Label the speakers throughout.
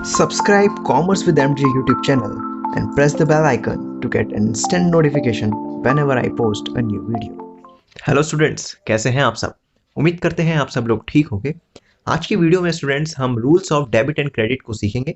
Speaker 1: Subscribe Commerce with MJ YouTube channel and press the bell icon to get an instant notification whenever I post a new video.
Speaker 2: Hello students, कैसे हैं आप सब। उम्मीद करते हैं आप सब लोग ठीक होंगे। आज की वीडियो में स्टूडेंट्स हम rules of debit and credit को सीखेंगे।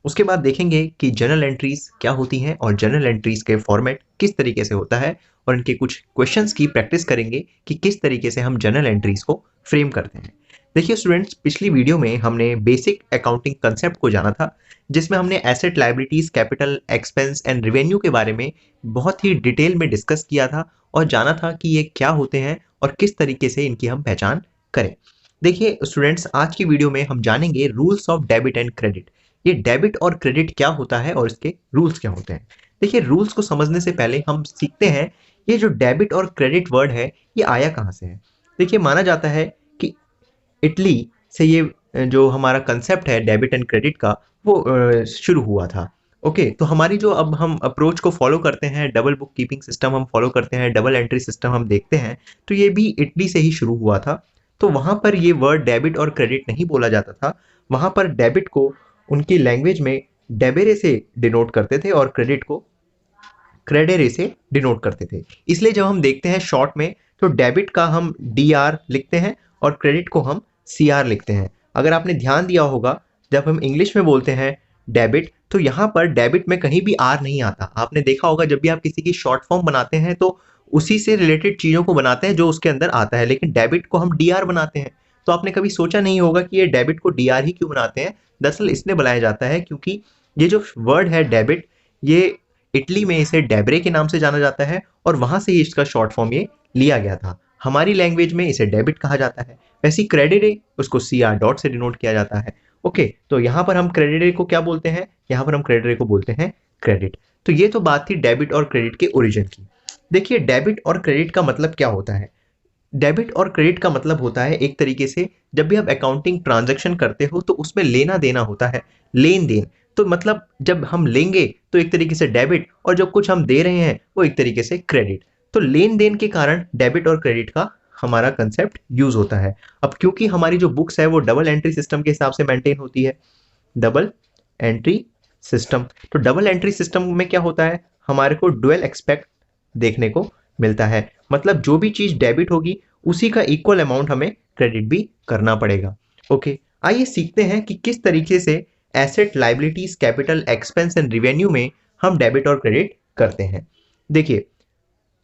Speaker 2: उसके बाद देखेंगे कि जर्नल एंट्रीज क्या होती हैं और जर्नल एंट्रीज के फॉर्मेट किस तरीके से होता है और इनके कुछ क्वेश्चंस की प्रैक्टिस करेंगे कि किस तरीके से हम जर्नल एंट्रीज को फ्रेम करते हैं। देखिए स्टूडेंट्स, पिछली वीडियो में हमने बेसिक अकाउंटिंग कंसेप्ट को जाना था, जिसमें हमने asset, liabilities, capital, expense and revenue के बारे में बहुत ही डिटेल में डिस्कस किया था और जाना था कि ये क्या होते हैं और किस तरीके से इनकी हम पहचान करें। देखिए स्टूडेंट्स, आज की वीडियो में हम जानेंगे rules of debit and credit. ये डेबिट और क्रेडिट क्या होता है और इसके रूल्स क्या होते हैं। देखिए, रूल्स को समझने से पहले हम सीखते हैं ये जो डेबिट और क्रेडिट वर्ड है ये आया कहाँ से है। देखिए, माना जाता है कि इटली से ये जो हमारा कंसेप्ट है डेबिट एंड क्रेडिट का वो शुरू हुआ था। ओके, तो हमारी जो अब हम अप्रोच को फॉलो करते हैं, डबल बुक कीपिंग सिस्टम हम फॉलो करते हैं, डबल एंट्री सिस्टम हम देखते हैं, तो ये भी इटली से ही शुरू हुआ था। तो वहाँ पर ये वर्ड डेबिट और क्रेडिट नहीं बोला जाता था। वहाँ पर डेबिट को उनकी लैंग्वेज में डेबेरे से डिनोट करते थे और क्रेडिट को क्रेडेरे से डिनोट करते थे। इसलिए जब हम देखते हैं शॉर्ट में, तो डेबिट का हम DR लिखते हैं और क्रेडिट को हम CR लिखते हैं। अगर आपने ध्यान दिया होगा, जब हम इंग्लिश में बोलते हैं डेबिट, तो यहाँ पर डेबिट में कहीं भी R नहीं आता। आपने देखा होगा जब भी आप किसी की शॉर्ट फॉर्म बनाते हैं तो उसी से रिलेटेड चीज़ों को बनाते हैं जो उसके अंदर आता है, लेकिन डेबिट को हम DR बनाते हैं। तो आपने कभी सोचा नहीं होगा कि ये डेबिट को DR ही क्यों बनाते हैं। दरअसल इसलिए बनाया जाता है क्योंकि ये जो वर्ड है डेबिट, ये इटली में इसे डेबरे के नाम से जाना जाता है और वहां से ही इसका शॉर्ट फॉर्म ये लिया गया था। हमारी लैंग्वेज में इसे डेबिट कहा जाता है। वैसे ही क्रेडिट उसको CR डॉट से डिनोट किया जाता है। ओके, तो यहाँ पर हम क्रेडिट को क्या बोलते हैं, यहाँ पर हम क्रेडिट को बोलते हैं क्रेडिट। तो ये तो बात थी डेबिट और क्रेडिट के ओरिजिन की। देखिए, डेबिट और क्रेडिट का मतलब क्या होता है। डेबिट और क्रेडिट का मतलब होता है एक तरीके से जब भी आप अकाउंटिंग ट्रांजैक्शन करते हो तो उसमें लेना देना होता है, लेन देन। तो मतलब जब हम लेंगे तो एक तरीके से डेबिट और जब कुछ हम दे रहे हैं वो एक तरीके से क्रेडिट। तो लेन देन के कारण डेबिट और क्रेडिट का हमारा कंसेप्ट यूज होता है। अब क्योंकि हमारी जो बुक्स है वो डबल एंट्री सिस्टम के हिसाब से मेंटेन होती है, डबल एंट्री सिस्टम। तो डबल एंट्री सिस्टम में क्या होता है, हमारे को डुअल एक्सपेक्ट देखने को मिलता है। मतलब जो भी चीज डेबिट होगी उसी का इक्वल अमाउंट हमें क्रेडिट भी करना पड़ेगा। ओके, आइए सीखते हैं कि किस तरीके से asset, liabilities, capital, expense and revenue में हम डेबिट और क्रेडिट करते हैं। देखिए,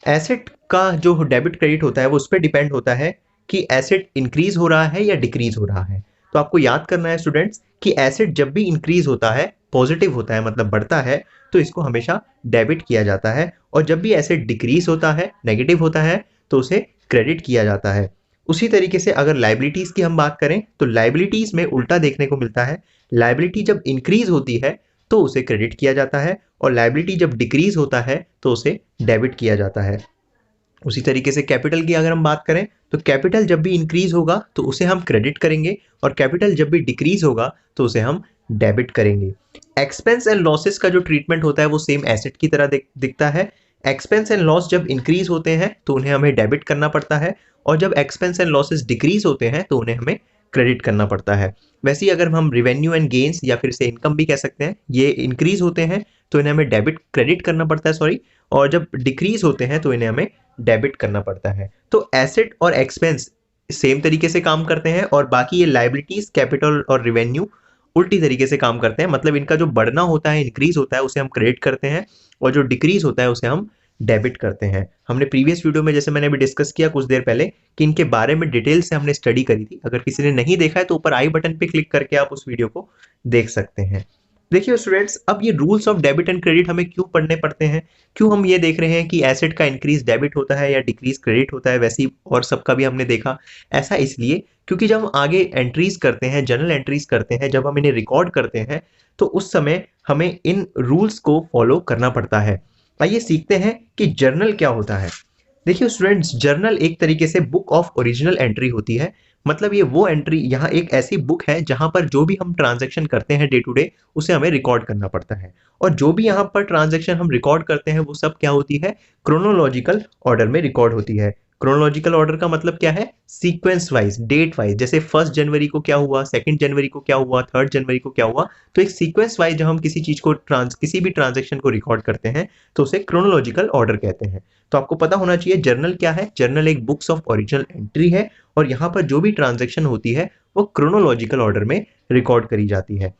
Speaker 2: एसेट का जो डेबिट क्रेडिट होता है वो उस पर डिपेंड होता है कि एसेट इंक्रीज हो रहा है या डिक्रीज हो रहा है। तो आपको याद करना है स्टूडेंट्स कि एसेट जब भी इंक्रीज होता है, पॉजिटिव होता है, मतलब बढ़ता है, तो इसको हमेशा डेबिट किया जाता है। और जब भी एसेट डिक्रीज होता है, नेगेटिव होता है, तो उसे क्रेडिट किया जाता है। उसी तरीके से अगर लायबिलिटीज की हम बात करें तो लायबिलिटीज में उल्टा देखने को मिलता है। लायबिलिटी जब इंक्रीज होती है तो उसे क्रेडिट किया जाता है और लायबिलिटी जब डिक्रीज होता है तो उसे डेबिट किया जाता है। उसी तरीके से कैपिटल की अगर हम बात करें तो कैपिटल जब भी इंक्रीज होगा तो उसे हम क्रेडिट करेंगे और कैपिटल जब भी डिक्रीज होगा तो उसे हम डेबिट करेंगे। एक्सपेंस एंड लॉसेस का जो ट्रीटमेंट होता है वो सेम एसेट की तरह दिखता है। एक्सपेंस एंड लॉस जब इंक्रीज होते हैं तो उन्हें हमें डेबिट करना पड़ता है और जब एक्सपेंस एंड लॉसेस डिक्रीज होते हैं तो उन्हें हमें क्रेडिट करना पड़ता है। वैसे ही अगर हम रिवेन्यू एंड गेन्स या फिर से इनकम भी कह सकते हैं, ये इंक्रीज होते हैं तो इन्हें हमें डेबिट क्रेडिट करना पड़ता है, सॉरी, और जब डिक्रीज होते हैं तो इन्हें हमें डेबिट करना पड़ता है। तो एसेट और एक्सपेंस सेम तरीके से काम करते हैं और बाकी ये लायबिलिटीज, कैपिटल और रिवेन्यू उल्टी तरीके से काम करते हैं। मतलब इनका जो बढ़ना होता है, इंक्रीज होता है, उसे हम क्रेडिट करते हैं और जो डिक्रीज होता है उसे हम डेबिट करते हैं। हमने प्रीवियस वीडियो में, जैसे मैंने अभी डिस्कस किया कुछ देर पहले, कि इनके बारे में डिटेल से हमने स्टडी करी थी। अगर किसी ने नहीं देखा है तो ऊपर आई बटन पे क्लिक करके आप उस वीडियो को देख सकते हैं। देखिए स्टूडेंट्स, अब ये rules of debit and credit हमें क्यों पढ़ने पड़ते हैं, क्यों हम ये देख रहे हैं कि एसेट का इंक्रीज डेबिट होता है या डिक्रीज क्रेडिट होता है, वैसे ही और सबका भी हमने देखा। ऐसा इसलिए क्योंकि जब हम आगे एंट्रीज करते हैं, जर्नल एंट्रीज करते हैं, जब हम इन्हें रिकॉर्ड करते हैं तो उस समय हमें इन रूल्स को फॉलो करना पड़ता है। आइए सीखते हैं कि जर्नल क्या होता है। देखिए स्टूडेंट्स, जर्नल एक तरीके से बुक ऑफ ओरिजिनल एंट्री होती है। मतलब ये वो एंट्री, यहाँ एक ऐसी बुक है जहां पर जो भी हम ट्रांजैक्शन करते हैं डे टू डे उसे हमें रिकॉर्ड करना पड़ता है। और जो भी यहाँ पर ट्रांजैक्शन हम रिकॉर्ड करते हैं वो सब क्या होती है, क्रोनोलॉजिकल ऑर्डर में रिकॉर्ड होती है। क्रोनोलॉजिकल ऑर्डर का मतलब क्या है? सीक्वेंस वाइज, डेट वाइज, जैसे 1 जनवरी को क्या हुआ, 2 जनवरी को क्या हुआ, 3 जनवरी को क्या हुआ। तो एक सीक्वेंस वाइज जब हम किसी चीज को किसी भी ट्रांजेक्शन को रिकॉर्ड करते हैं तो उसे क्रोनोलॉजिकल ऑर्डर कहते हैं। तो आपको पता होना चाहिए जर्नल क्या है। जर्नल एक बुक्स ऑफ ओरिजिनल एंट्री है और यहाँ पर जो भी ट्रांजेक्शन होती है वो क्रोनोलॉजिकल ऑर्डर में रिकॉर्ड करी जाती है।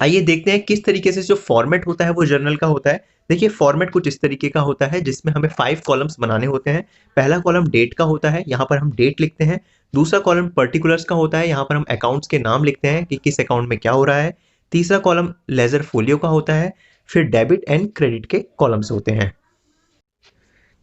Speaker 2: आइए देखते हैं किस तरीके से जो फॉर्मेट होता है वो जर्नल का होता है। देखिए फॉर्मेट कुछ इस तरीके का होता है जिसमें हमें 5 कॉलम्स बनाने होते हैं। पहला कॉलम डेट का होता है, यहाँ पर हम डेट लिखते हैं। दूसरा कॉलम पर्टिकुलर्स का होता है, यहाँ पर हम अकाउंट्स के नाम लिखते हैं कि किस अकाउंट में क्या हो रहा है। तीसरा कॉलम लेजर फोलियो का होता है। फिर डेबिट एंड क्रेडिट के कॉलम्स होते हैं।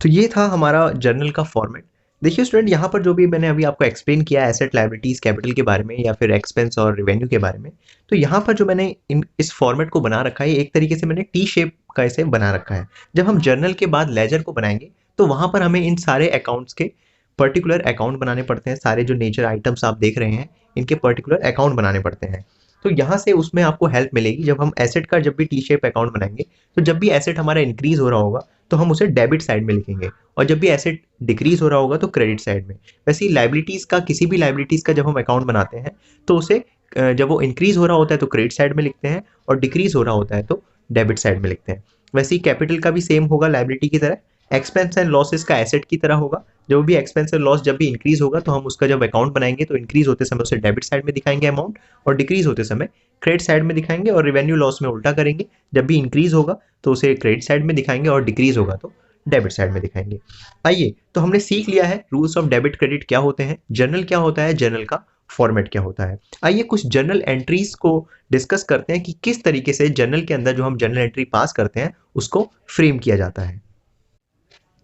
Speaker 2: तो ये था हमारा जर्नल का फॉर्मेट। देखिए स्टूडेंट, यहाँ पर जो भी मैंने अभी आपको एक्सप्लेन किया एसेट लायबिलिटीज कैपिटल के बारे में या फिर एक्सपेंस और रेवेन्यू के बारे में, तो यहाँ पर जो मैंने इस फॉर्मेट को बना रखा है एक तरीके से मैंने टी शेप का इसे बना रखा है। जब हम जर्नल के बाद लेजर को बनाएंगे तो वहाँ पर हमें इन सारे अकाउंट्स के पर्टिकुलर अकाउंट बनाने पड़ते हैं। सारे जो नेचर आइटम्स आप देख रहे हैं इनके पर्टिकुलर अकाउंट बनाने पड़ते हैं। तो यहाँ से उसमें आपको हेल्प मिलेगी जब हम एसेट का जब भी टी शेप अकाउंट बनाएंगे तो जब भी एसेट हमारा इंक्रीज हो रहा होगा तो हम उसे डेबिट साइड में लिखेंगे और जब भी एसेट डिक्रीज हो रहा होगा तो क्रेडिट साइड में। वैसे ही लाइबिलिटीज का, किसी भी लाइबिलिटीज का जब हम अकाउंट बनाते हैं तो उसे जब वो इंक्रीज हो रहा होता है तो क्रेडिट साइड में लिखते हैं और डिक्रीज हो रहा होता है तो डेबिट साइड में लिखते हैं। वैसे ही कैपिटल का भी सेम होगा लाइबिलिटी की तरह। एक्सपेंस एंड लॉसेस का एसेट की तरह होगा। जो भी एक्सपेंस एंड लॉस जब भी इंक्रीज होगा तो हम उसका जब अकाउंट बनाएंगे तो इंक्रीज होते समय उसे डेबिट साइड में दिखाएंगे अमाउंट और डिक्रीज होते समय क्रेडिट साइड में दिखाएंगे और रेवेन्यू लॉस में उल्टा करेंगे। जब भी इंक्रीज होगा तो उसे क्रेडिट साइड में दिखाएंगे और डिक्रीज होगा तो डेबिट साइड में दिखाएंगे। आइए, तो हमने सीख लिया है रूल्स ऑफ डेबिट क्रेडिट क्या होते हैं, जर्नल क्या होता है, जर्नल का फॉर्मेट क्या होता है। आइए कुछ जर्नल एंट्रीज को डिस्कस करते हैं कि किस तरीके से जर्नल के अंदर जो हम जर्नल एंट्री पास करते हैं उसको फ्रेम किया जाता है।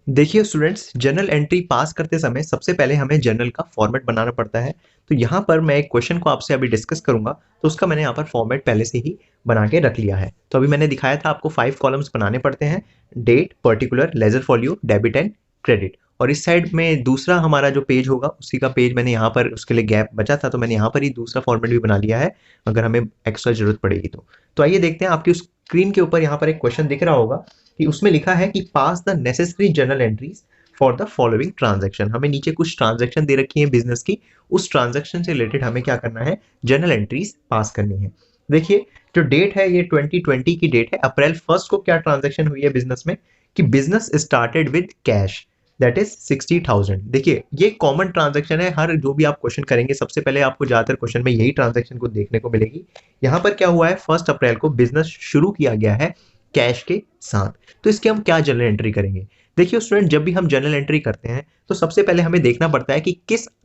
Speaker 2: देखिए स्टूडेंट्स, जर्नल एंट्री पास करते समय सबसे पहले हमें जर्नल का फॉर्मेट बनाना पड़ता है। तो यहाँ पर मैं एक क्वेश्चन को आपसे अभी डिस्कस करूंगा तो उसका मैंने यहाँ पर फॉर्मेट पहले से ही बना के रख लिया है। तो अभी मैंने दिखाया था आपको 5 कॉलम्स बनाने पड़ते हैं, date, particular, ledger folio, debit and credit. और इस साइड में दूसरा हमारा जो पेज होगा उसी का पेज मैंने यहाँ पर, उसके लिए गैप बचा था तो मैंने यहाँ पर ही दूसरा फॉर्मेट भी बना लिया है अगर हमें एक्स्ट्रा जरूरत पड़ेगी तो आइए देखते हैं। आपकी स्क्रीन के ऊपर यहाँ पर एक क्वेश्चन दिख रहा होगा कि उसमें लिखा है कि pass the necessary journal entries for the following transaction. हमें नीचे कुछ ट्रांजैक्शन दे रखी है बिजनेस की, उस ट्रांजैक्शन से रिलेटेड हमें क्या करना है, जर्नल एंट्रीज पास करनी है। देखिए जो डेट है ये 2020 की डेट है। अप्रैल 1 को क्या ट्रांजैक्शन हुई है बिजनेस में कि business started with cash that is 60,000। देखिए ये कॉमन ट्रांजैक्शन है, हर जो भी आप क्वेश्चन करेंगे सबसे पहले आपको ज्यादातर क्वेश्चन में यही ट्रांजैक्शन को देखने को मिलेगी। यहाँ पर क्या हुआ है, 1 अप्रैल को बिजनेस शुरू किया गया है कैश के साथ। तो इसके हम क्या जर्नल एंट्री करेंगे। देखिए स्टूडेंट, जब भी हम जर्नल एंट्री करते हैं तो सबसे पहले हमें देखना पड़ता है कि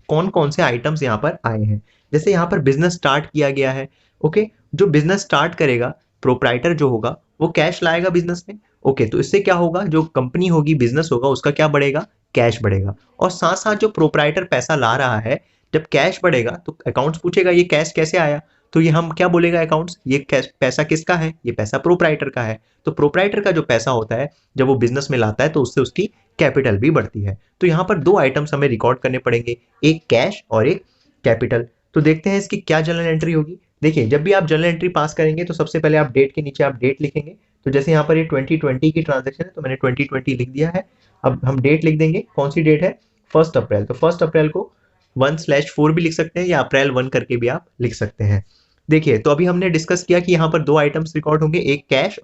Speaker 2: कौन कौन से आइटम्स यहाँ पर आए हैं। जैसे यहाँ पर बिजनेस स्टार्ट किया गया है, ओके, जो बिजनेस स्टार्ट करेगा प्रोप्राइटर जो होगा वो कैश लाएगा बिजनेस में। ओके, तो इससे क्या होगा, जो कंपनी होगी, बिजनेस होगा, उसका क्या बढ़ेगा, कैश बढ़ेगा। और साथ साथ जो प्रोप्राइटर पैसा ला रहा है, जब कैश बढ़ेगा तो अकाउंट्स पूछेगा ये कैश कैसे आया, तो ये हम क्या बोलेगा अकाउंट्स, ये पैसा किसका है, ये पैसा प्रोप्राइटर का है। तो प्रोप्राइटर का जो पैसा होता है जब वो बिजनेस में लाता है तो उससे उसकी कैपिटल भी बढ़ती है। तो यहाँ पर 2 आइटम्स हमें रिकॉर्ड करने पड़ेंगे, एक कैश और एक कैपिटल। तो देखते हैं इसकी क्या जर्नल एंट्री होगी। देखिए जब भी आप जर्नल एंट्री पास करेंगे तो सबसे पहले आप डेट के नीचे आप डेट लिखेंगे। तो जैसे यहाँ पर ये 2020 की ट्रांजैक्शन है तो मैंने 2020 लिख दिया है। अब हम डेट लिख देंगे, कौन सी डेट है, 1 अप्रैल। तो 1 अप्रैल को 1/4 भी लिख सकते हैं या अप्रैल 1 करके भी आप लिख सकते हैं। देखिए तो अभी हमने डिस्कस किया कि यहाँ पर 2 आइटम्स रिकॉर्ड होंगे, एक कैश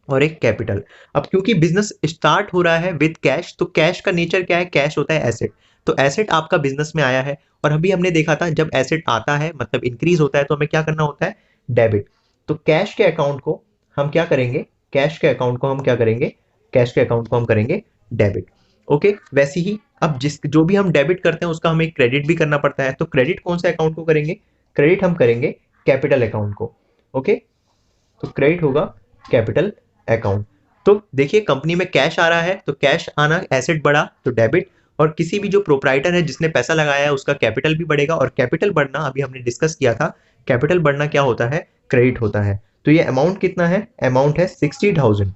Speaker 2: और एक कैपिटल। अब क्योंकि बिजनेस स्टार्ट हो रहा है विद कैश तो कैश का नेचर क्या है, कैश होता है एसेट। तो एसेट आपका बिजनेस में आया है और अभी हमने देखा था जब एसेट आता है मतलब इंक्रीज होता है तो हमें क्या करना होता है, डेबिट। तो कैश के अकाउंट को हम क्या करेंगे, कैश के अकाउंट को हम क्या करेंगे, कैश के अकाउंट को हम करेंगे डेबिट। ओके, वैसे ही अब जो भी हम डेबिट करते हैं उसका हमें क्रेडिट भी करना पड़ता है। तो क्रेडिट कौन से अकाउंट को करेंगे, क्रेडिट हम करेंगे कैपिटल अकाउंट को। ओके, तो क्रेडिट होगा कैपिटल अकाउंट। तो देखिए कंपनी में कैश आ रहा है तो कैश आना, एसेट बढ़ा तो डेबिट, और किसी भी जो प्रोप्राइटर है जिसने पैसा लगाया है उसका कैपिटल भी बढ़ेगा। और कैपिटल बढ़ना अभी हमने डिस्कस किया था, कैपिटल बढ़ना क्या होता है, क्रेडिट होता है। तो ये अमाउंट कितना है, अमाउंट है 60,000।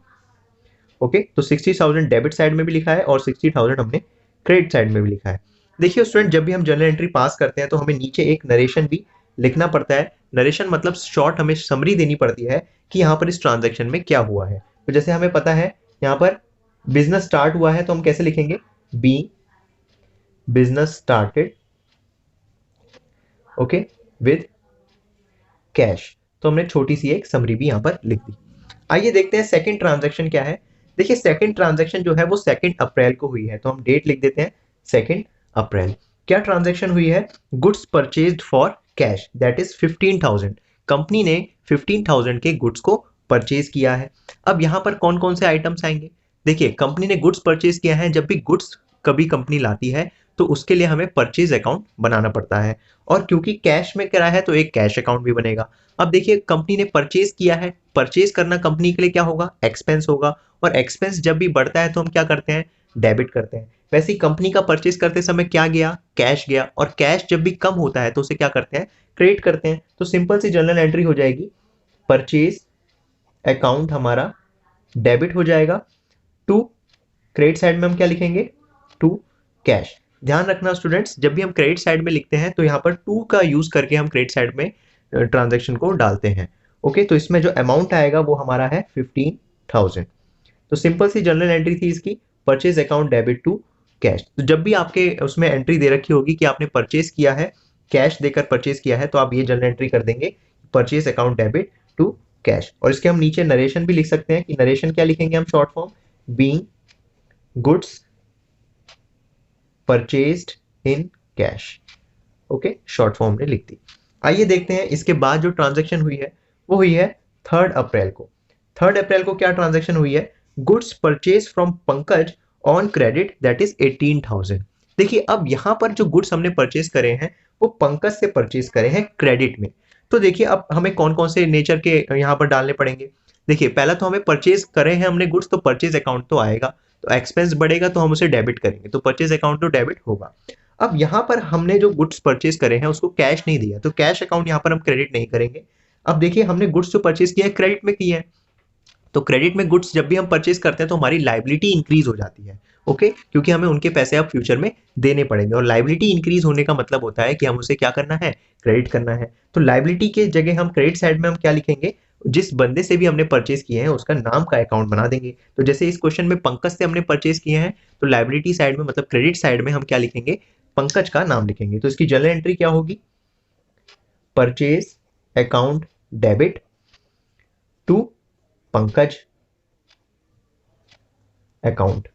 Speaker 2: ओके, तो 60,000 डेबिट साइड में भी लिखा है और 60,000 हमने क्रेडिट साइड में भी लिखा है। देखिए स्टूडेंट, जब भी हम जर्नल एंट्री पास करते हैं तो हमें नीचे एक नरेशन भी लिखना पड़ता है। नरेशन मतलब शॉर्ट हमें समरी देनी पड़ती है कि यहाँ पर इस ट्रांजैक्शन में क्या हुआ है। तो जैसे हमें पता है यहाँ पर बिजनेस स्टार्ट हुआ है तो हम कैसे लिखेंगे, be business started okay with cash. तो हमने छोटी सी एक समरी भी यहां पर लिख दी। आइए देखते हैं सेकंड ट्रांजैक्शन क्या है। देखिए सेकंड ट्रांजैक्शन जो है वो 2 अप्रैल को हुई है, तो हम डेट लिख देते हैं 2 अप्रैल। क्या ट्रांजैक्शन हुई है? Goods purchased for cash that is 15,000। Company ने 15,000 के गुड्स को परचेज किया है। अब यहां पर कौन कौन से आइटम्स आएंगे? देखिए कंपनी ने गुड्स परचेज किया है, जब भी गुड्स कभी कंपनी लाती है तो उसके लिए हमें परचेज अकाउंट बनाना पड़ता है, और क्योंकि कैश में करा है तो एक कैश अकाउंट भी बनेगा। अब देखिए कंपनी ने परचेज किया है, परचेज करना कंपनी के लिए क्या होगा? एक्सपेंस होगा, और एक्सपेंस जब भी बढ़ता है तो हम क्या करते हैं? डेबिट करते हैं। वैसे ही कंपनी का परचेज करते समय क्या गया? कैश गया, और कैश जब भी कम होता है तो उसे क्या करते हैं? क्रेडिट करते हैं। तो सिंपल सी जर्नल एंट्री हो जाएगी, परचेज अकाउंट हमारा डेबिट हो जाएगा टू, क्रेडिट साइड में हम क्या लिखेंगे? To cash. ध्यान रखना स्टूडेंट्स, जब भी हम क्रेडिट साइड में लिखते हैं तो यहाँ पर टू का यूज करके हम क्रेडिट साइड में ट्रांजैक्शन को डालते हैं। ओके, तो इसमें जो अमाउंट आएगा वो हमारा है 15,000। तो सिंपल सी जनरल एंट्री थी इसकी, purchase account debit to cash. तो जब भी आपके उसमें एंट्री दे रखी होगी कि आपने परचेज किया है, कैश देकर परचेज किया है, तो आप ये जनरल एंट्री कर देंगे, purchase account debit to cash. और इसके हम नीचे नरेशन भी लिख सकते हैं कि नरेशन क्या लिखेंगे हम? Short form, being goods purchased in cash. Okay, short form ने लिख दी। आइए देखते हैं इसके बाद जो ट्रांजैक्शन हुई है वो हुई है 3 अप्रैल को। 3 अप्रैल को क्या ट्रांजैक्शन हुई है? Goods purchase from Pankaj on credit that is 18,000। देखिए अब यहां पर जो गुड्स हमने परचेज करे हैं वो पंकज से परचेज करे हैं क्रेडिट में। तो देखिए अब हमें कौन कौन से नेचर के यहाँ पर डालने पड़ेंगे। देखिए पहला तो हमें परचेज करे हैं हमने गुड्स, तो परचेज अकाउंट तो आएगा, तो एक्सपेंस बढ़ेगा तो हम उसे डेबिट करेंगे, तो परचेज अकाउंट तो डेबिट होगा। अब यहां पर हमने जो गुड्स परचेज करे हैं उसको कैश नहीं दिया, तो कैश अकाउंट यहां पर हम क्रेडिट नहीं करेंगे। अब देखिए हमने गुड्स जो परचेज किया है क्रेडिट में किया है, तो क्रेडिट में गुड्स जब भी हम परचेज करते हैं तो हमारी लाइबिलिटी इंक्रीज हो जाती है। ओके, क्योंकि हमें उनके पैसे अब फ्यूचर में देने पड़ेंगे, और लाइबिलिटी इंक्रीज होने का मतलब होता है कि हम उसे क्या करना है? क्रेडिट करना है। तो लाइबिलिटी के जगह हम क्रेडिट साइड में हम क्या लिखेंगे? जिस बंदे से भी हमने परचेज किए हैं उसका नाम का अकाउंट बना देंगे। तो जैसे इस क्वेश्चन में पंकज से हमने परचेज किए हैं, तो लाइबिलिटी साइड में मतलब क्रेडिट साइड में हम क्या लिखेंगे? पंकज का नाम लिखेंगे। तो इसकी जनरल एंट्री क्या होगी? Purchase account debit to Pankaj account.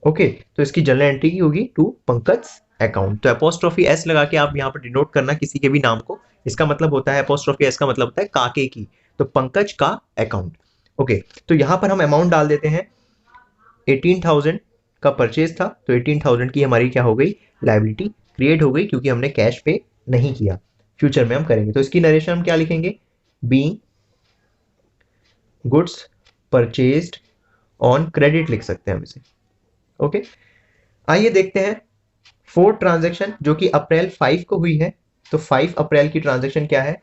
Speaker 2: Okay, तो इसकी जनरल एंट्री की होगी टू पंकज अकाउंट। तो अपोस्ट्रोफी एस लगा के आप यहाँ पर डिनोट करना किसी के भी नाम को। इसका मतलब होता है, अपोस्ट्रोफी एस का मतलब होता है काके की, तो पंकज का अकाउंट। ओके, तो यहाँ पर हम अमाउंट डाल देते हैं, 18,000 का परचेज था, तो 18,000 की हमारी क्या हो गई? लाइबिलिटी क्रिएट हो गई, क्योंकि हमने कैश पे नहीं किया, फ्यूचर में हम करेंगे। तो इसकी नरेशन हम क्या लिखेंगे? Being goods purchased on credit लिख सकते हैं हम इसे। ओके, आइए देखते हैं फोर्थ ट्रांजैक्शन जो कि अप्रैल 5 को हुई है। तो 5 अप्रैल की ट्रांजैक्शन क्या है?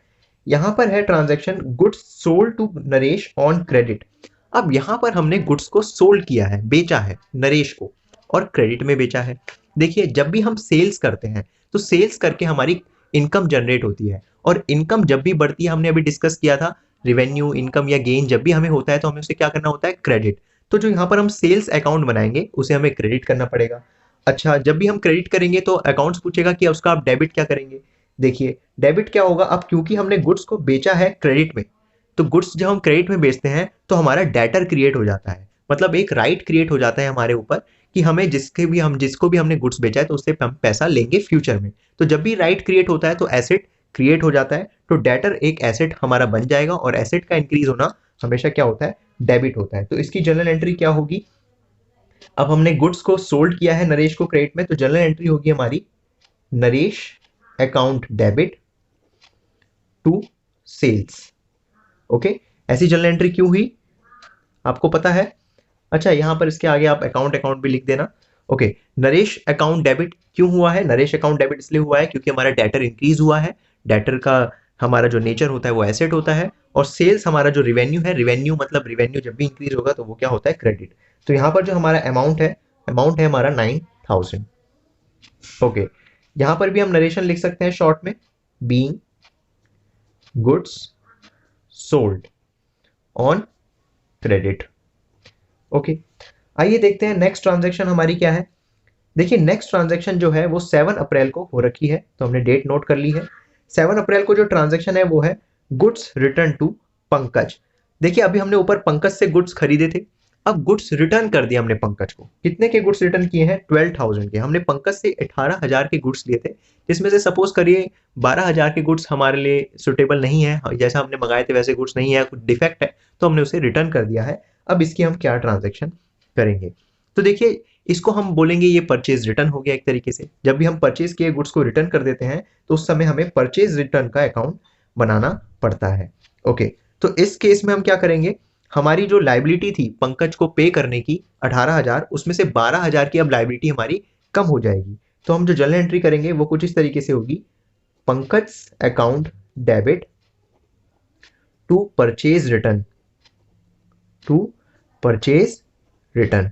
Speaker 2: यहां पर है transaction goods sold to Naresh on credit. अब यहां पर हमने गुड्स को सोल्ड किया है, बेचा है नरेश को, और क्रेडिट में बेचा है। देखिए जब भी हम सेल्स करते हैं तो सेल्स करके हमारी इनकम जनरेट होती है, और इनकम जब भी बढ़ती है, हमने अभी डिस्कस किया था, रेवेन्यू इनकम या गेन जब भी हमें होता है तो हमें उसे क्या करना होता है? क्रेडिट। तो जो यहाँ पर हम सेल्स अकाउंट बनाएंगे उसे हमें क्रेडिट करना पड़ेगा। अच्छा, जब भी हम क्रेडिट करेंगे तो अकाउंट्स पूछेगा कि उसका आप डेबिट क्या करेंगे। देखिए डेबिट क्या होगा? अब क्योंकि हमने गुड्स को बेचा है क्रेडिट में, तो गुड्स जब हम क्रेडिट में बेचते हैं तो हमारा डेटर क्रिएट हो जाता है, मतलब एक राइट क्रिएट हो जाता है हमारे ऊपर कि हमें जिसको भी हमने गुड्स बेचा है तो उससे हम पैसा लेंगे फ्यूचर में। तो जब भी राइट क्रिएट होता है तो एसेट क्रिएट हो जाता है, तो डेटर एक एसेट हमारा बन जाएगा, और एसेट का इंक्रीज होना हमेशा क्या होता है? डेबिट होता है। तो इसकी जनरल एंट्री क्या होगी? अब हमने गुड्स को सोल्ड किया है नरेश को क्रेडिट में, तो जनरल एंट्री होगी हमारी Naresh account debit to sales. Okay, ऐसी जनरल एंट्री क्यों हुई आपको पता है? अच्छा, यहां पर इसके आगे आप अकाउंट अकाउंट भी लिख देना। ओके, नरेश अकाउंट डेबिट क्यों हुआ है? नरेश अकाउंट डेबिट इसलिए हुआ है क्योंकि हमारा डेटर इंक्रीज हुआ है। डेटर का हमारा जो नेचर होता है वो एसेट होता है, और सेल्स हमारा जो रिवेन्यू है, रिवेन्यू मतलब रिवेन्यू जब भी इंक्रीज होगा तो वो क्या होता है? क्रेडिट। तो यहाँ पर जो हमारा अमाउंट है हमारा 9,000। ओके, यहाँ पर भी हम नरेशन लिख सकते हैं शॉर्ट में, being goods sold on credit. Okay, आइए देखते हैं नेक्स्ट ट्रांजैक्शन हमारी क्या है। देखिए नेक्स्ट ट्रांजैक्शन जो है वो 7 अप्रैल को हो रखी है, तो हमने डेट नोट कर ली है। 7 अप्रैल को जो ट्रांजैक्शन है वो है गुड्स रिटर्न टू पंकज। देखिए अभी हमने ऊपर पंकज से गुड्स खरीदे थे, अब गुड्स रिटर्न कर दिया हमने पंकज को। कितने के गुड्स रिटर्न किए हैं? 12,000 के। हमने पंकज से 18,000 के गुड्स लिए थे, जिसमें से सपोज करिए 12,000 के गुड्स हमारे लिए सुटेबल नहीं है, जैसा हमने मंगाए थे वैसे गुड्स नहीं है, कुछ डिफेक्ट है, तो हमने उसे रिटर्न कर दिया है। अब इसकी हम क्या ट्रांजेक्शन करेंगे? तो देखिए इसको हम बोलेंगे ये परचेज रिटर्न हो गया एक तरीके से। जब भी हम परचेज किए गुड्स को रिटर्न कर देते हैं तो उस समय हमें परचेज रिटर्न का अकाउंट बनाना पड़ता है। ओके, तो इस केस में हम क्या करेंगे, हमारी जो लाइबिलिटी थी पंकज को पे करने की 18,000, उसमें से 12,000 की अब लाइबिलिटी हमारी कम हो जाएगी। तो हम जो जर्नल एंट्री करेंगे वो कुछ इस तरीके से होगी, Pankaj account debit to purchase return, to purchase return.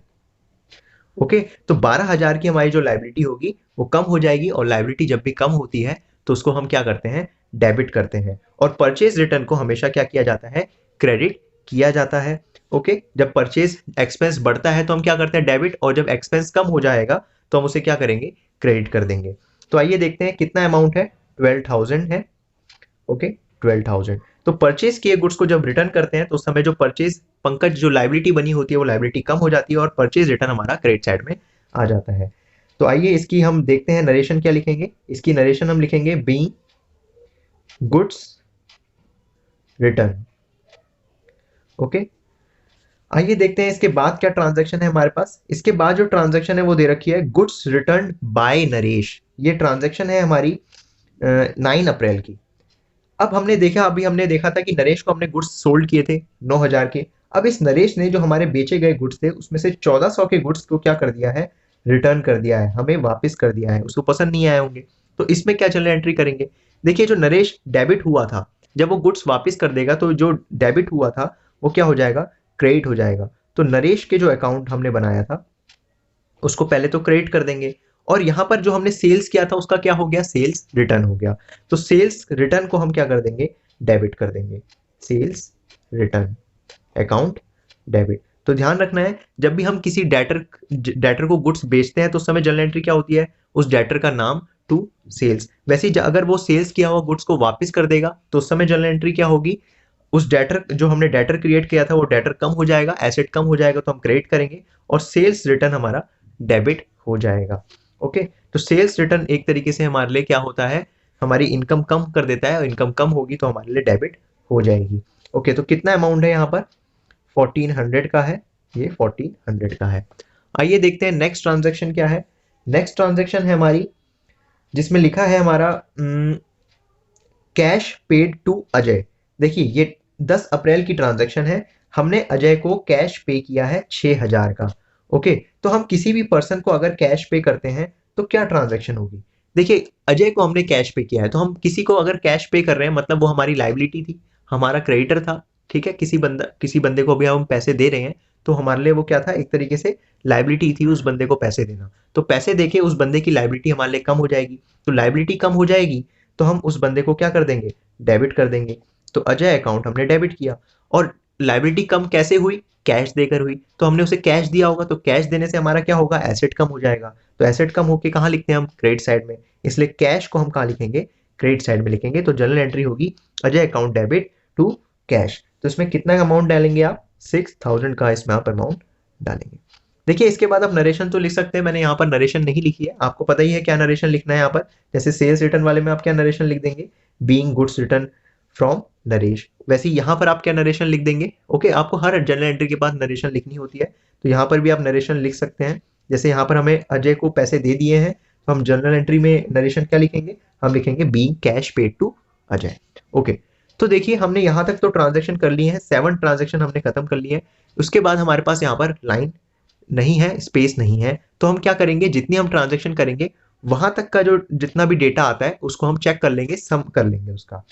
Speaker 2: Okay, तो 12,000 की हमारी जो लाइबिलिटी होगी वो कम हो जाएगी, और लाइबिलिटी जब भी कम होती है तो उसको हम क्या करते हैं, डेबिट करते हैं। और परचेज रिटर्न को हमेशा क्या किया जाता है, क्रेडिट किया जाता है। ओके, जब परचेज एक्सपेंस बढ़ता है तो हम क्या करते हैं, डेबिट, और जब एक्सपेंस कम हो जाएगा तो हम उसे क्या करेंगे, क्रेडिट कर देंगे। तो आइए देखते हैं कितना अमाउंट है, 12,000 है। ओके, 12,000। तो परचेज किए गुड्स को जब रिटर्न करते हैं तो उस समय जो परचेज पंकज जो लाइबिलिटी बनी होती है वो लाइबिलिटी कम हो जाती है, और परचेज रिटर्न हमारा क्रेडिट साइड में आ जाता है। तो आइए इसकी हम देखते हैं नरेशन क्या लिखेंगे। इसकी नरेशन हम लिखेंगे बी गुड्स रिटर्न। ओके, आइए देखते हैं इसके बाद क्या ट्रांजैक्शन है हमारे पास। इसके बाद जो ट्रांजैक्शन है वो दे रखी है गुड्स रिटर्न बाय नरेश। ये ट्रांजैक्शन है हमारी 9 अप्रैल की। अब हमने देखा, अभी हमने देखा था कि नरेश को हमने गुड्स सोल्ड किए थे 9,000 के। अब इस नरेश ने जो हमारे बेचे गए गुड्स थे उसमें से 1,400 के गुड्स को क्या कर दिया है, रिटर्न कर दिया है, हमें वापस कर दिया है, उसको पसंद नहीं आए होंगे। तो इसमें क्या जर्नल एंट्री करेंगे? देखिए जो नरेश डेबिट हुआ था, जब वो गुड्स वापस कर देगा तो जो डेबिट हुआ था वो क्या हो जाएगा, क्रेडिट हो जाएगा। तो नरेश के जो अकाउंट हमने बनाया था उसको पहले तो क्रेडिट कर देंगे, और यहां पर जो हमने सेल्स किया था उसका क्या हो गया, सेल्स रिटर्न हो गया। तो सेल्स रिटर्न को हम क्या कर देंगे, डेबिट कर देंगे, सेल्स रिटर्न अकाउंट डेबिट। तो ध्यान रखना है जब भी हम किसी डेटर को गुड्स बेचते हैं तो उस समय जर्नल एंट्री क्या होती है, उस डेटर का नाम टू सेल्स। वैसे ही अगर वो सेल्स किया हुआ गुड्स को वापस कर देगा तो उस समय जर्नल एंट्री क्या होगी, उस डेटर जो हमने डेटर क्रिएट किया था वो डेटर कम हो जाएगा, एसेट कम हो जाएगा तो हम क्रेडिट करेंगे, और सेल्स रिटर्न हमारा डेबिट हो जाएगा। ओके, तो सेल्स रिटर्न एक तरीके से हमारे लिए क्या होता है, हमारी इनकम कम कर देता है, और इनकम कम होगी तो हमारे लिए डेबिट हो जाएगी। ओके, तो कितना अमाउंट है यहाँ पर, 1400 का है, ये 1400 का है। आइए देखते हैं नेक्स्ट ट्रांजैक्शन क्या है। नेक्स्ट ट्रांजैक्शन है हमारी जिसमें लिखा है हमारा कैश पेड टू अजय। देखिए ये 10 अप्रैल की ट्रांजैक्शन है, हमने अजय को कैश पे किया है 6,000 का। ओके, तो हम किसी भी पर्सन को अगर कैश पे करते हैं तो क्या ट्रांजैक्शन होगी? देखिए अजय को हमने कैश पे किया है, तो हम किसी को अगर कैश पे कर रहे हैं मतलब वो हमारी लाइबिलिटी थी, हमारा क्रेडिटर था, ठीक है। किसी बंदे को भी हम पैसे दे रहे हैं तो हमारे लिए वो क्या था, एक तरीके से लाइबिलिटी थी उस बंदे को पैसे देना। तो पैसे देके उस बंदे की लाइबिलिटी हमारे लिए कम हो जाएगी, तो लाइबिलिटी कम हो जाएगी तो हम उस बंदे को क्या कर देंगे, डेबिट कर देंगे। तो अजय अकाउंट हमने डेबिट किया, और लाइबिलिटी कम कैसे हुई, कैश देकर हुई। तो हमने उसे कैश दिया होगा, तो कैश देने से हमारा क्या होगा, एसेट कम हो जाएगा। तो एसेट कम होके कहाँ लिखते हैं हम, क्रेडिट साइड में, इसलिए कैश को हम कहाँ लिखेंगे, क्रेडिट साइड में लिखेंगे। तो जर्नल एंट्री होगी Ajay account debit to cash. तो इसमें कितना अमाउंट डालेंगे आप, 6,000 का इसमें आप अमाउंट डालेंगे। देखिए इसके बाद आप नरेशन तो लिख सकते हैं, मैंने यहाँ पर नरेशन नहीं लिखी है, आपको पता ही है क्या नरेशन लिखना है यहाँ पर। जैसे सेल्स रिटर्न वाले में आप क्या नरेशन लिख देंगे, being goods return from Naresh, वैसे यहाँ पर आप क्या नरेशन लिख देंगे। ओके, आपको हर जर्नल एंट्री के बाद नरेशन लिखनी होती है, तो यहाँ पर भी आप नरेशन लिख सकते हैं। जैसे यहाँ पर हमें अजय को पैसे दे दिए हैं तो हम जर्नल एंट्री में नरेशन क्या लिखेंगे, हम लिखेंगे being cash paid to Ajay. Okay, तो देखिए हमने यहाँ तक तो ट्रांजेक्शन कर लिए हैं, 7 ट्रांजेक्शन हमने खत्म कर लिए हैं। उसके बाद हमारे पास यहाँ पर लाइन नहीं है, स्पेस नहीं है, तो हम क्या करेंगे, जितनी हम ट्रांजेक्शन करेंगे वहां तक का जो जितना भी डेटा आता है उसको हम चेक कर लेंगे, सम कर लेंगे उसका।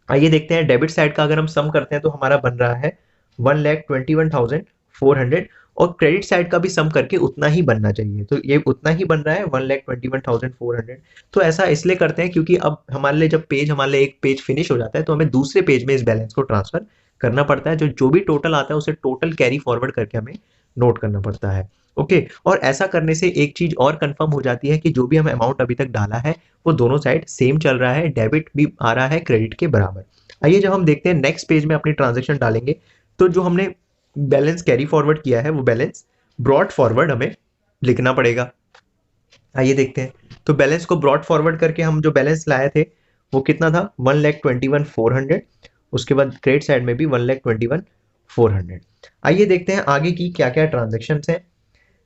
Speaker 2: आइए देखते हैं डेबिट साइड का अगर हम सम करते हैं तो हमारा बन रहा है 1,21,400, और क्रेडिट साइड का भी सम करके उतना ही बनना चाहिए, तो ये उतना ही बन रहा है 1,21,400। तो ऐसा इसलिए करते हैं क्योंकि अब हमारे लिए जब हमारे लिए एक पेज फिनिश हो जाता है तो हमें दूसरे पेज में इस बैलेंस को ट्रांसफर करना पड़ता है, जो भी टोटल आता है उसे टोटल कैरी फॉरवर्ड करके हमें नोट करना पड़ता है। ओके और ऐसा करने से एक चीज और कंफर्म हो जाती है कि जो भी हम अमाउंट अभी तक डाला है वो दोनों साइड सेम चल रहा है, डेबिट भी आ रहा है क्रेडिट के बराबर। आइए जब हम देखते हैं नेक्स्ट पेज में अपनी ट्रांजेक्शन डालेंगे तो जो हमने बैलेंस कैरी फॉरवर्ड किया है वो बैलेंस ब्रॉड फॉरवर्ड हमें लिखना पड़ेगा। आइए देखते हैं, तो बैलेंस को ब्रॉड फॉरवर्ड करके हम जो बैलेंस लाए थे वो कितना था 1,21,400। उसके बाद क्रेडिट साइड में भी 1,21,400। आइए देखते हैं आगे की क्या क्या ट्रांजेक्शन हैं।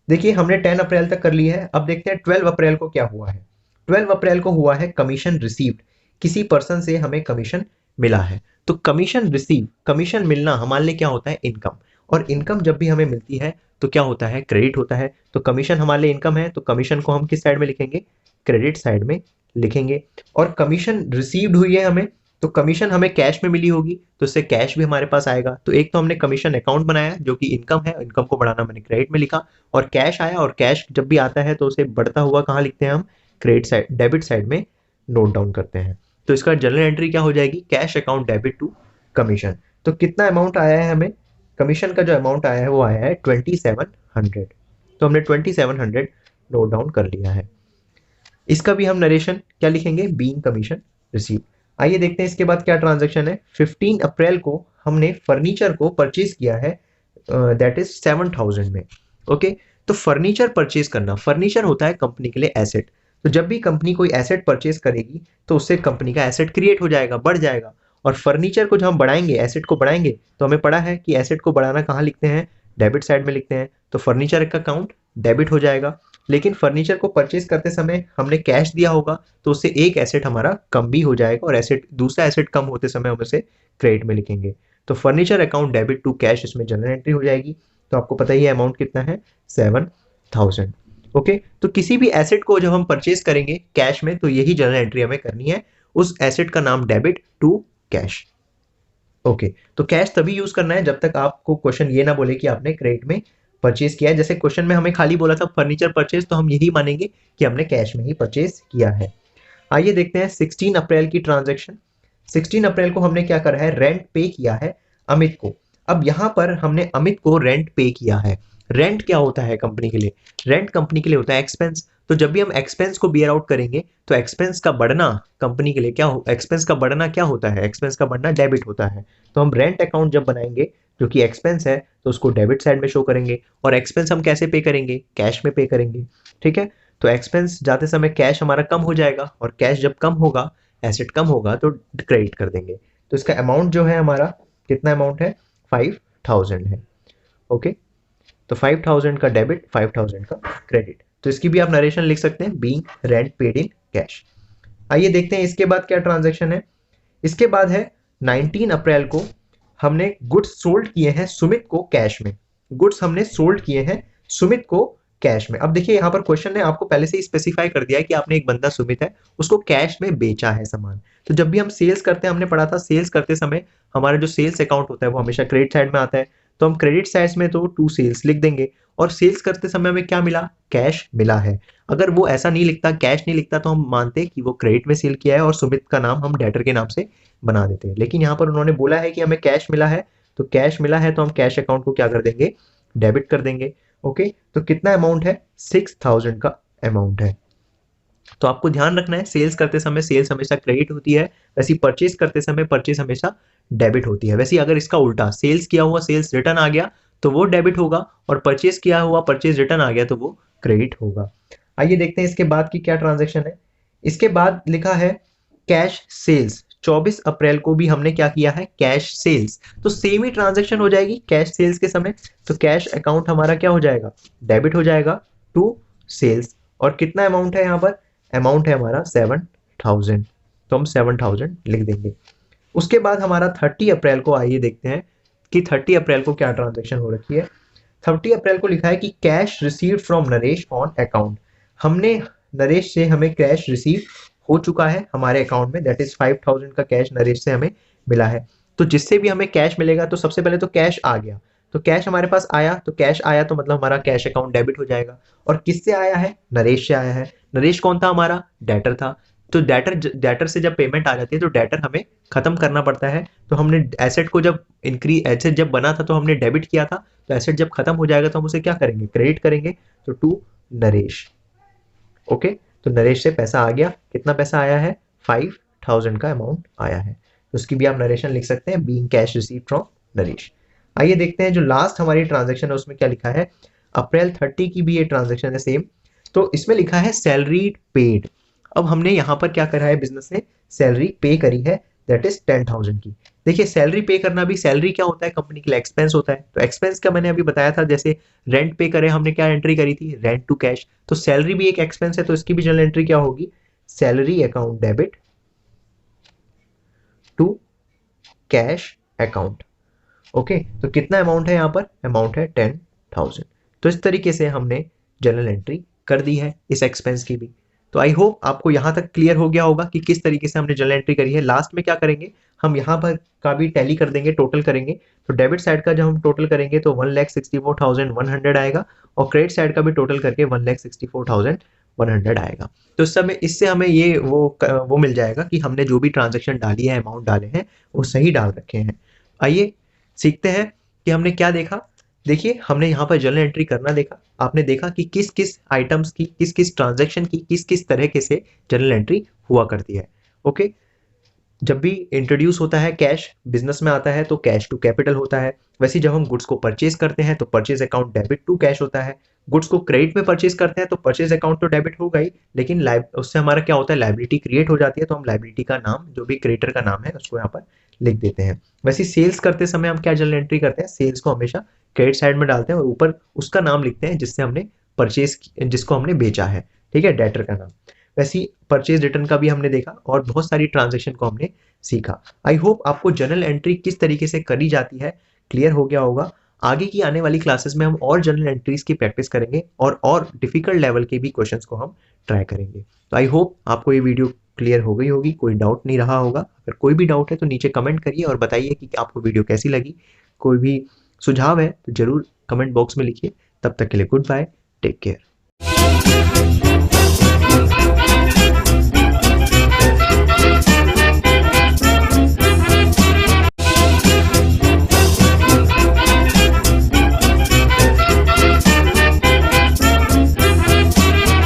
Speaker 2: देखिए हमने 10 अप्रैल तक कर ली है, अब देखते हैं 12 अप्रैल को क्या हुआ है। 12 अप्रैल को हुआ है कमीशन रिसीव्ड, किसी पर्सन से हमें कमीशन मिला है। तो कमीशन रिसीव, कमीशन मिलना हमारे लिए क्या होता है इनकम, और इनकम जब भी हमें मिलती है तो क्या होता है क्रेडिट होता है। तो कमीशन हमारे लिए इनकम है तो कमीशन को हम किस साइड में लिखेंगे, क्रेडिट साइड में लिखेंगे। और कमीशन रिसीव्ड हुई है हमें, तो कमीशन हमें कैश में मिली होगी तो इससे कैश भी हमारे पास आएगा। तो एक तो हमने कमीशन अकाउंट बनाया जो कि इनकम है, इनकम को बढ़ाना मैंने क्रेडिट में लिखा, और कैश आया, और कैश जब भी आता है तो उसे बढ़ता हुआ कहाँ लिखते हैं हम, क्रेडिट साइड डेबिट साइड में नोट डाउन करते हैं। तो इसका जनरल एंट्री क्या हो जाएगी, cash account debit to commission. तो कितना अमाउंट आया है हमें, कमीशन का जो अमाउंट आया है वो आया है 2700। तो हमने 2700 नोट डाउन कर लिया है। इसका भी हम नरेशन क्या लिखेंगे, बीइंग कमीशन रिसीव। आइए देखते हैं इसके बाद क्या ट्रांजैक्शन है। 15 अप्रैल को हमने फर्नीचर को परचेज किया है, दैट इज 7000 में। ओके तो फर्नीचर परचेज करना, फर्नीचर होता है कंपनी के लिए एसेट। तो जब भी कंपनी कोई एसेट परचेज करेगी तो उससे कंपनी का एसेट क्रिएट हो जाएगा, बढ़ जाएगा। और फर्नीचर को जब हम बढ़ाएंगे, एसेट को बढ़ाएंगे, तो हमें पड़ा है कि एसेट को बढ़ाना कहाँ लिखते हैं, डेबिट साइड में लिखते हैं। तो फर्नीचर का अकाउंट डेबिट हो जाएगा। लेकिन फर्नीचर को परचेज करते समय हमने कैश दिया होगा तो उससे एक एसेट हमारा कम भी हो जाएगा, और एसेट दूसरा एसेट कम होते समय हम उसे क्रेडिट में लिखेंगे। तो furniture account debit to cash इसमें जनरल एंट्री हो जाएगी। तो आपको पता ही है अमाउंट कितना है, 7000। ओके तो किसी भी एसेट को जब हम परचेज करेंगे कैश में तो यही जनरल एंट्री हमें करनी है, उस एसेट का नाम डेबिट टू कैश। ओके तो कैश तभी यूज करना है जब तक आपको क्वेश्चन ये ना बोले कि आपने क्रेडिट में परचेज किया है। जैसे क्वेश्चन में हमें खाली बोला था फर्नीचर परचेज, तो हम यही मानेंगे कि हमने कैश में ही परचेज किया है। आइए देखते हैं 16 अप्रैल की ट्रांजैक्शन। 16 अप्रैल को हमने क्या करा है, रेंट पे किया है अमित को। अब यहां पर हमने अमित को रेंट पे किया है। रेंट क्या होता है कंपनी के लिए, रेंट कंपनी के लिए होता है एक्सपेंस। तो जब भी हम एक्सपेंस को बियर आउट करेंगे तो एक्सपेंस का बढ़ना कंपनी के लिए क्या हो, एक्सपेंस का बढ़ना क्या होता है, एक्सपेंस का बढ़ना डेबिट होता है। तो हम रेंट अकाउंट जब बनाएंगे जो कि एक्सपेंस है तो उसको डेबिट साइड में शो करेंगे। और एक्सपेंस हम कैसे पे करेंगे, कैश में पे करेंगे। ठीक है तो एक्सपेंस जाते समय कैश हमारा कम हो जाएगा, और कैश जब कम होगा, एसेट कम होगा तो क्रेडिट कर देंगे। तो इसका अमाउंट जो है हमारा कितना अमाउंट है, 5000 है। ओके तो 5000 का डेबिट, 5000 का क्रेडिट। तो इसकी भी आप नरेशन लिख सकते हैं, being rent paid in cash. आइए देखते हैं इसके बाद क्या ट्रांजैक्शन है। इसके बाद है 19 अप्रैल को हमने गुड्स सोल्ड किए हैं सुमित को कैश में। गुड्स हमने सोल्ड किए हैं सुमित को कैश में। अब देखिए यहाँ पर क्वेश्चन ने आपको पहले से ही स्पेसिफाई कर दिया है कि आपने एक बंदा सुमित है उसको कैश में बेचा है सामान। तो जब भी हम सेल्स करते हैं, हमने पढ़ा था सेल्स करते समय हमारा जो सेल्स अकाउंट होता है वो हमेशा क्रेडिट साइड में आता है। तो हम क्रेडिट साइड में तो टू सेल्स लिख देंगे, और सेल्स करते समय हमें क्या मिला, कैश मिला है। अगर वो ऐसा नहीं लिखता, कैश नहीं लिखता, तो हम मानते कि वो क्रेडिट में सेल किया है और सुमित का नाम हम डेटर के नाम से बना देते हैं। लेकिन यहाँ पर उन्होंने बोला है कि हमें कैश मिला है, तो कैश मिला है तो हम कैश अकाउंट को क्या कर देंगे, डेबिट कर देंगे। ओके तो कितना अमाउंट है, 6000 का अमाउंट है। तो आपको ध्यान रखना है सेल्स करते समय सेल्स हमेशा क्रेडिट होती है, वैसे परचेज करते समय परचेज हमेशा डेबिट होती है। वैसे अगर इसका उल्टा सेल्स किया हुआ सेल्स रिटर्न आ गया तो वो डेबिट होगा, और परचेज किया हुआ परचेज रिटर्न आ गया तो वो क्रेडिट होगा। आइए देखते हैं इसके बाद की क्या ट्रांजैक्शन है। इसके बाद लिखा है कैश सेल्स। 24 अप्रैल को भी हमने क्या किया है, कैश सेल्स। तो सेम ही ट्रांजैक्शन हो जाएगी कैश सेल्स के समय। तो कैश अकाउंट हमारा क्या हो जाएगा, डेबिट हो जाएगा टू सेल्स। और कितना अमाउंट है यहाँ पर, अमाउंट है हमारा 7000, तो हम 7000 लिख देंगे। उसके बाद हमारा 30 अप्रैल को आइए देखते हैं कि 30 अप्रैल को क्या ट्रांजैक्शन हो रखी है। 30 अप्रैल को लिखा है कि cash received from Naresh on account. हमने नरेश से हमें कैश रिसीव हो चुका है हमारे अकाउंट में, दैट इज 5000 का कैश नरेश से हमें मिला है। तो जिससे भी हमें कैश मिलेगा तो सबसे पहले तो कैश आ गया, तो कैश हमारे पास आया, तो कैश आया तो मतलब हमारा कैश अकाउंट डेबिट हो जाएगा। और किससे आया है, नरेश से आया है। नरेश कौन था, हमारा डेटर था। तो डेटर से जब पेमेंट आ जाती है तो डेटर हमें खत्म करना पड़ता है। तो हमने एसेट को जब एसेट जब बना था तो हमने डेबिट किया था, तो एसेट जब खत्म हो जाएगा तो हम उसे क्या करेंगे, क्रेडिट करेंगे। तो टू नरेश। ओके, तो नरेश से पैसा आ गया। कितना पैसा आया है, 5000 का अमाउंट आया है। तो उसकी भी आप नरेशन लिख सकते हैं, being cash received from Naresh. आइए देखते हैं जो लास्ट हमारी ट्रांजेक्शन है उसमें क्या लिखा है। अप्रैल 30 की भी ये ट्रांजेक्शन है सेम। तो इसमें लिखा है सैलरी पेड। अब हमने यहाँ पर क्या करा है, बिजनेस ने सैलरी पे करी है, दैट इज 10,000 की। देखिए सैलरी पे करना भी, सैलरी क्या होता है, कंपनी के लिए एक्सपेंस होता है। तो एक्सपेंस का मैंने अभी बताया था, जैसे रेंट पे करे हमने, क्या एंट्री करी थी, रेंट टू कैश। तो सैलरी भी एक एक्सपेंस है, तो इसकी भी जनरल एंट्री क्या होगी, salary account debit to cash account. Okay, तो कितना अमाउंट है यहाँ पर, अमाउंट है 10,000। तो इस तरीके से हमने जनरल एंट्री कर दी है इस एक्सपेंस की भी। तो आई होप आपको यहाँ तक क्लियर हो गया होगा कि किस तरीके से हमने जनरल एंट्री करी है। लास्ट में क्या करेंगे, हम यहाँ पर का भी टैली कर देंगे, टोटल करेंगे। तो डेबिट साइड का जब हम टोटल करेंगे तो 1,64,100 आएगा, और क्रेडिट साइड का भी टोटल करके 1,64,100 आएगा। तो इस समय इससे हमें ये वो मिल जाएगा कि हमने जो भी ट्रांजेक्शन डाली है, अमाउंट डाले हैं, वो सही डाल रखे हैं। आइए सीखते हैं कि हमने क्या देखा। देखिए हमने यहाँ पर जनरल एंट्री करना देखा, आपने देखा कि किस किस आइटम्स की, किस किस ट्रांजैक्शन की, किस किस तरह से जनरल एंट्री हुआ करती है। ओके, जब भी इंट्रोड्यूस होता है कैश बिजनेस में आता है तो कैश टू कैपिटल होता है। वैसे जब हम गुड्स को परचेज करते हैं तो purchase account debit to cash होता है। गुड्स को क्रेडिट में परचेज करते हैं तो परचेज अकाउंट तो डेबिट होगा ही, लेकिन उससे हमारा क्या होता है, लाइबिलिटी क्रिएट हो जाती है। तो हम लाइबिलिटी का नाम, जो भी क्रेडिटर का नाम है, उसको यहाँ पर लिख देते हैं। वैसे सेल्स करते समय हम क्या जनरल एंट्री करते हैं, सेल्स को हमेशा क्रेडिट साइड में डालते हैं और ऊपर उसका नाम लिखते हैं जिससे हमने परचेज, जिसको हमने बेचा है, ठीक है, डेटर का नाम। वैसे ही परचेज रिटर्न का भी हमने देखा और बहुत सारी ट्रांजेक्शन को हमने सीखा। आई होप आपको जनरल एंट्री किस तरीके से करी जाती है क्लियर हो गया होगा। आगे की आने वाली क्लासेस में हम और जनरल एंट्रीज की प्रैक्टिस करेंगे और डिफिकल्ट लेवल के भी क्वेश्चंस को हम ट्राई करेंगे। तो आई होप आपको ये वीडियो क्लियर हो गई होगी, कोई डाउट नहीं रहा होगा। अगर कोई भी डाउट है तो नीचे कमेंट करिए और बताइए कि आपको वीडियो कैसी लगी। कोई भी सुझाव है तो जरूर कमेंट बॉक्स में लिखिए। तब तक के लिए गुड बाय, टेक केयर।